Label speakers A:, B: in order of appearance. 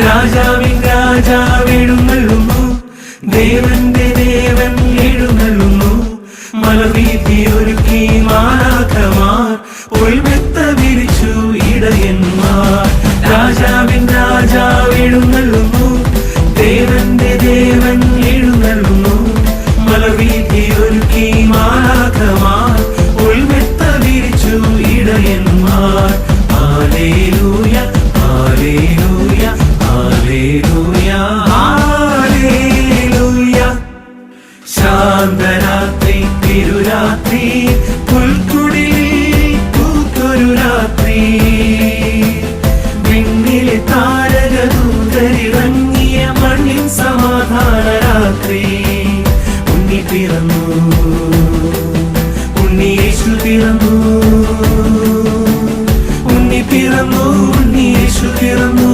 A: രാജാവിൻ രാജാവെഴുന്നള്ളുന്നു, ദേവന്റെ ദേവൻ എഴുന്നള്ളുന്നു. മലവീഥി ഒരുക്കി മാലാഖമാർ, പൊൽമെത്ത വിരിച്ചു ഇടയന്മാർ. രാജാവിൻ രാജാവെഴുന്നള്ളുന്നു, ദേവന്റെ ദേവൻ എഴുന്നള്ളുന്നു. മലവീഥി ഒരുക്കി മാലാഖമാർ, പൊൽമെത്ത വിരിച്ചു ഇടയന്മാർ. ഹല്ലേലൂയ ഹല്ലേലൂയ ഹല്ലേലൂയ ഹല്ലേലൂയ. ശാന്തരാത്രി തിരുരാത്രി, പുൽക്കുടിലിൽ പൂത്തൊരു രാത്രി. വിണ്ണിലെ താരകദൂതരിറങ്ങിയ മണ്ണിൻ സമാധാന രാത്രി. ഉണ്ണി പിറന്നു, ഉണ്ണി യേശു പിറന്നു, ഉണ്ണി പിറന്നു.